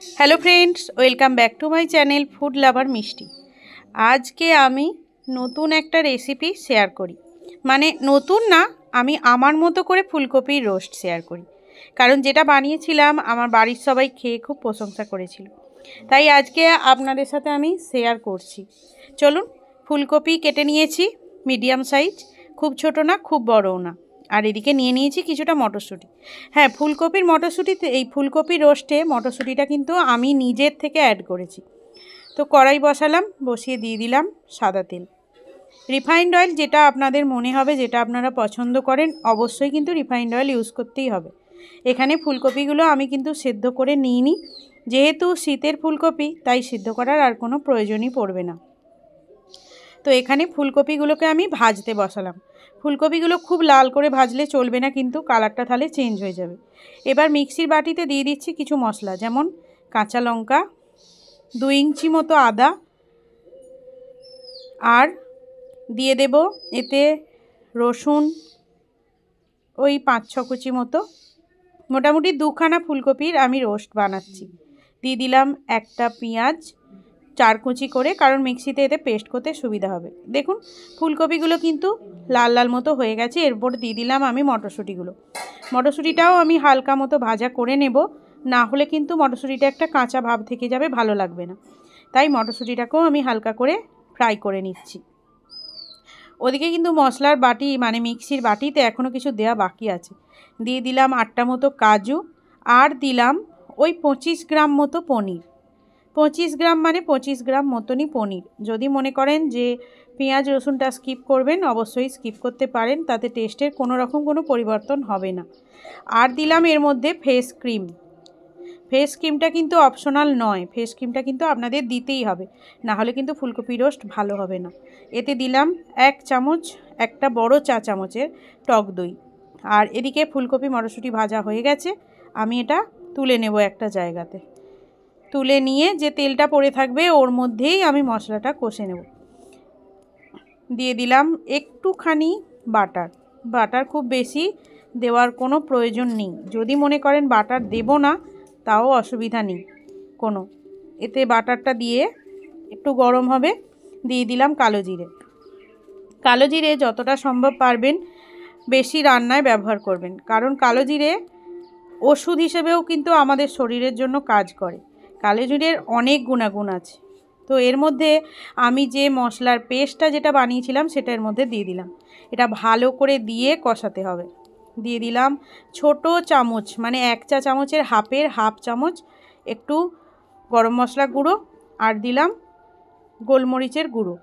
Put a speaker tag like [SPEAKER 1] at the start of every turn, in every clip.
[SPEAKER 1] Hello friends, welcome back to my channel food lover Mishti. आज के आमी नतून एक रेसिपि शेयर करी, माने नतून ना, आमी आमार मतो करे फुलकपिर रोस्ट शेयर करी। कारण जेटा बानिয়েছিলাম आमार बाड़ीर सबाई खेये खूब प्रशंसा करेছিল, ताई आज के आपनादेर साथे आमी शेयर करছি। चलुन, फुलकपि केटे निয়েছি मिडियाम साइज, खूब छोटो ना खूब बड़ो ना। और एदिके निये निয়েছি কিছুটা মটরশুঁটি। हाँ, ফুলকপির মটরশুঁটিতে এই ফুলকপি রোস্টে মটরশুঁটিটা কিন্তু আমি নিজের থেকে অ্যাড করেছি। তো কড়াই বসালাম, বসিয়ে দিয়ে দিলাম সাদা তেল। রিফাইন্ড অয়েল যেটা আপনাদের মনে হবে, যেটা আপনারা পছন্দ করেন, অবশ্যই কিন্তু রিফাইন্ড অয়েল ইউজ করতেই হবে। এখানে ফুলকপিগুলো আমি কিন্তু সেদ্ধ করে নিইনি, যেহেতু শীতের ফুলকপি তাই সিদ্ধ করার আর কোনো প্রয়োজনই পড়বে না। তো এখানে ফুলকপিগুলোকে আমি ভাজতে বসালাম। ফুলকপিগুলো খুব লাল করে ভাজলে চলবে না, কিন্তু কালারটা তাহলে চেঞ্জ হয়ে যাবে। এবার মিক্সির বাটিতে দিয়ে দিচ্ছি কিছু মশলা, যেমন কাঁচা লঙ্কা, 2 ইঞ্চি মতো আদা, আর দিয়ে দেব এতে রসুন ওই 5-6 কুচি মতো। মোটামুটি 2খানা ফুলকপির আমি রোস্ট বানাচ্ছি। দিয়ে দিলাম একটা পেঁয়াজ 4 কুচি করে, কারণ মিক্সিতে এতে পেস্ট করতে সুবিধা হবে। দেখুন ফুলকপিগুলো কিন্তু লাল লাল মতো হয়ে গেছে। এরপর দিয়ে দিলাম আমি মটরশুঁটিগুলো। মটরশুঁটিটাও আমি হালকা মতো ভাজা করে নেব, না হলে কিন্তু মটরশুঁটিটা একটা কাঁচা ভাব থেকে যাবে, ভালো লাগবে না। তাই মটরশুঁটিটাকেও আমি হালকা করে ফ্রাই করে নিচ্ছি। ওদিকে কিন্তু মশলার বাটি মানে মিক্সির বাটিতে এখনও কিছু দেওয়া বাকি আছে। দিয়ে দিলাম 8টা মতো কাজু, আর দিলাম ওই 25 গ্রাম মতো পনির। 25 গ্রাম মানে 25 গ্রাম মতনই পনির। যদি মনে করেন যে পেঁয়াজ রসুনটা স্কিপ করবেন, অবশ্যই স্কিপ করতে পারেন, তাতে টেস্টের কোনো রকম কোনো পরিবর্তন হবে না। আর দিলাম এর মধ্যে ফেস ক্রিম। ফেস ক্রিমটা কিন্তু অপশনাল নয়, ফেস ক্রিমটা কিন্তু আপনাদের দিতেই হবে, না হলে কিন্তু ফুলকপি রোস্ট ভালো হবে না। এতে দিলাম 1 চামচ, একটা বড় চা চামচের টক দই। আর এদিকে ফুলকপি মটরশুঁটি ভাজা হয়ে গেছে, আমি এটা তুলে নেব একটা জায়গাতে। তুলে নিয়ে যে তেলটা পড়ে থাকবে ওর মধ্যেই আমি মশলাটা কষে নেব। দিয়ে দিলাম একটুখানি বাটার। বাটার খুব বেশি দেওয়ার কোনো প্রয়োজন নেই, যদি মনে করেন বাটার দেব না তাও অসুবিধা নেই কোনো। এতে বাটারটা দিয়ে একটু গরম হবে। দিয়ে দিলাম কালো জিরে। কালো জিরে যতটা সম্ভব পারবেন বেশি রান্নায় ব্যবহার করবেন, কারণ কালো জিরে ওষুধ হিসেবেও কিন্তু আমাদের শরীরের জন্য কাজ করে। কালো জিরের অনেক গুণাগুণ আছে। তো এর মধ্যে আমি যে মশলার পেস্টটা যেটা বানিয়েছিলাম সেটা এর মধ্যে দিয়ে দিলাম। এটা ভালো করে দিয়ে কষাতে হবে। দিয়ে দিলাম ছোট চামচ মানে 1 চা চামচের হাফ চামচ একটু গরম মশলা গুঁড়ো, আর দিলাম গোলমরিচের গুঁড়ো,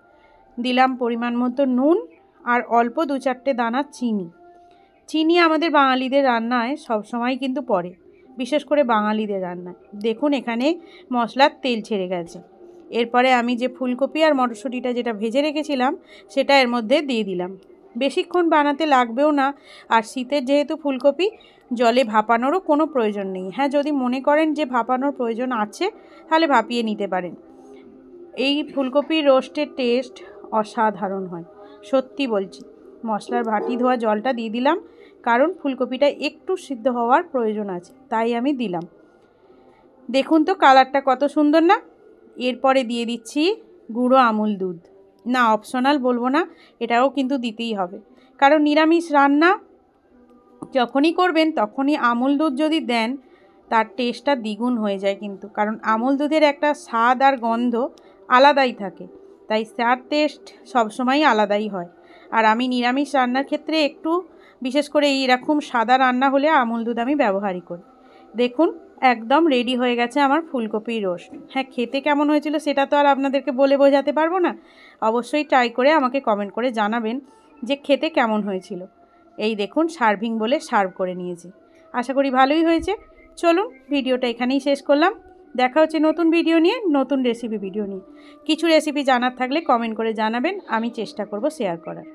[SPEAKER 1] দিলাম পরিমাণ মতো নুন, আর অল্প 2-4টে দানা চিনি। চিনি আমাদের বাঙালিদের রান্নায় সবসময় কিন্তু পড়ে, বিশেষ করে বাঙালিদের রান্নায়। দেখুন এখানে মশলার তেল ছেড়ে গেছে। এরপরে আমি যে ফুলকপি আর মটরশুঁটিটা যেটা ভেজে রেখেছিলাম সেটা এর মধ্যে দিয়ে দিলাম। বেশিক্ষণ বানাতে লাগবেও না, আর শীতের যেহেতু ফুলকপি জলে ভাপানোরও কোনো প্রয়োজন নেই। হ্যাঁ, যদি মনে করেন যে ভাপানোর প্রয়োজন আছে তাহলে ভাপিয়ে নিতে পারেন। এই ফুলকপির রোস্টের টেস্ট অসাধারণ হয়, সত্যি বলছি। মশলার বাটি ধোয়া জলটা দিয়ে দিলাম, কারণ ফুলকপিটা একটু সিদ্ধ হওয়ার প্রয়োজন আছে, তাই আমি দিলাম। দেখুন তো কালারটা কত সুন্দর না। এরপরে দিয়ে দিচ্ছি গুঁড়ো আমুল দুধ। না, অপশনাল বলবো না, এটাও কিন্তু দিতেই হবে, কারণ নিরামিষ রান্না যখনই করবেন তখনই আমুল দুধ যদি দেন তার টেস্টটা দ্বিগুণ হয়ে যায় কিন্তু, কারণ আমুল দুধের একটা স্বাদ আর গন্ধ আলাদাই থাকে, তাই তার টেস্ট সবসময়ই আলাদাই হয়। আর আমি নিরামিষ রান্নার ক্ষেত্রে একটু বিশেষ করে এইরকম সাদা রান্না হলে আমুল দুধ আমি ব্যবহারই করি। দেখুন একদম রেডি হয়ে গেছে আমার ফুলকপি রোস্ট। হ্যাঁ, খেতে কেমন হয়েছিল সেটা তো আর আপনাদেরকে বলে বোঝাতে পারবো না, অবশ্যই ট্রাই করে আমাকে কমেন্ট করে জানাবেন যে খেতে কেমন হয়েছিল। এই দেখুন সার্ভিং বলে সার্ভ করে নিয়েছি। আশা করি ভালোই হয়েছে। চলুন ভিডিওটা এখানেই শেষ করলাম। দেখা হচ্ছে নতুন ভিডিও নিয়ে, নতুন রেসিপি ভিডিও নিয়ে। কিছু রেসিপি জানার থাকলে কমেন্ট করে জানাবেন, আমি চেষ্টা করব শেয়ার করার।